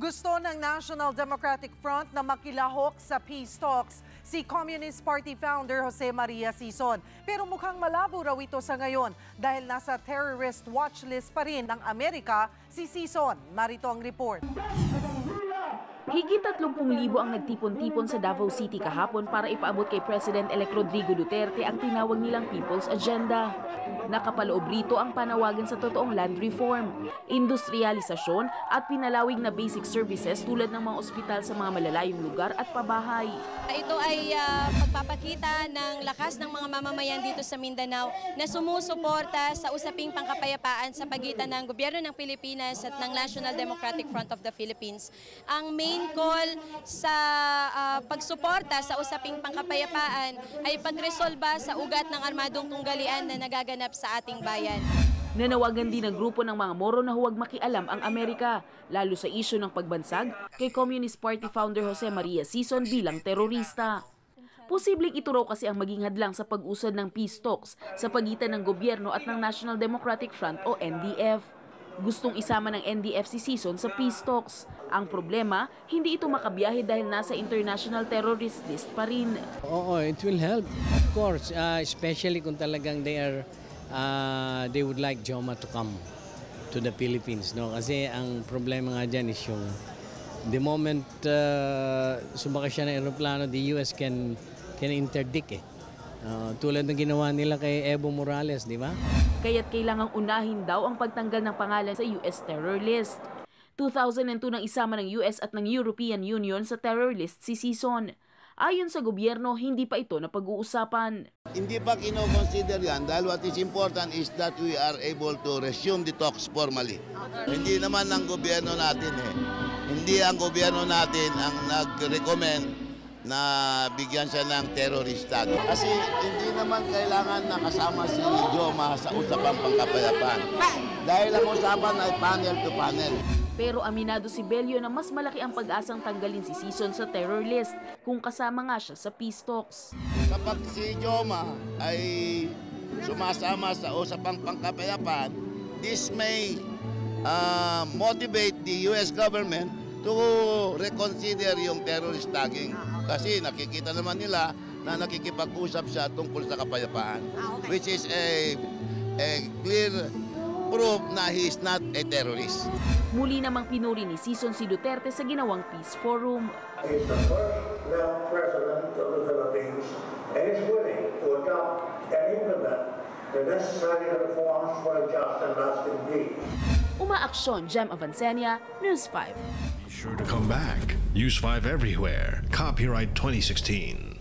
Gusto ng National Democratic Front na makilahok sa peace talks si Communist Party founder Jose Maria Sison. Pero mukhang malabo raw ito sa ngayon dahil nasa terrorist watch list pa rin ng Amerika si Sison. Marito ang report. Higit 30,000 ang nagtipon-tipon sa Davao City kahapon para ipaabot kay President-elect Rodrigo Duterte ang tinawag nilang People's Agenda. Nakapaloob rito ang panawagan sa totoong land reform, industrialisasyon at pinalawig na basic services tulad ng mga ospital sa mga malalayong lugar at pabahay. Ito ay pagpapakita ng lakas ng mga mamamayan dito sa Mindanao na sumusuporta sa usaping pangkapayapaan sa pagitan ng gobyerno ng Pilipinas at ng National Democratic Front of the Philippines. Ang main call sa pagsuporta sa usaping pangkapayapaan ay pagresolba sa ugat ng armadong tunggalian na nagaganap sa ating bayan. Nanawagan din ng grupo ng mga Moro na huwag makialam ang Amerika, lalo sa isyu ng pagbansag kay Communist Party founder Jose Maria Sison bilang terorista. Posibleng ito raw kasi ang maging hadlang sa pag-usad ng peace talks sa pagitan ng gobyerno at ng National Democratic Front o NDF. Gustong isama ng NDF si Sison sa peace talks. Ang problema, hindi ito makabiyahe dahil nasa international terrorist list pa rin. Oo, it will help. Of course, especially kung talagang they would like Joma to come to the Philippines, no? Kasi ang problema nga dyan is yung the moment sumakay siya ng eroplano, the US can interdict tulad ng ginawa nila kay Evo Morales, di ba? Kaya't kailangang unahin daw ang pagtanggal ng pangalan sa US terror list. 2002 nang isama ng US at ng European Union sa terror list si Sison. Ayon sa gobyerno, hindi pa ito na pag-uusapan. Hindi pa kino-consider yan dahil what is important is that we are able to resume the talks formally. Hindi naman ang gobyerno natin Hindi ang gobyerno natin ang nag-recommend na bigyan siya ng terrorist tag. Kasi hindi naman kailangan nakasama si Joma sa usapang pangkapayapaan. Dahil ang usapan ay panel to panel. Pero aminado si Bello na mas malaki ang pag-asang tanggalin si Sison sa terror list kung kasama nga siya sa peace talks. Kapag si Joma ay sumasama sa usapang pangkapayapaan, this may motivate the US government to reconsider yung terrorist tagging. Kasi nakikita naman nila na nakikipag-usap siya tungkol sa kapayapaan, which is a clear proof na he is not a terrorist. Muli namang pinuri ni Sison si Duterte sa ginawang peace forum. He is the first now president of the Philippines and is willing to adopt and implement the necessary reforms for a just and lasting peace. Umaaksyon, Jem Avancenia, News 5. Be sure to come back. Use 5 everywhere. Copyright 2016.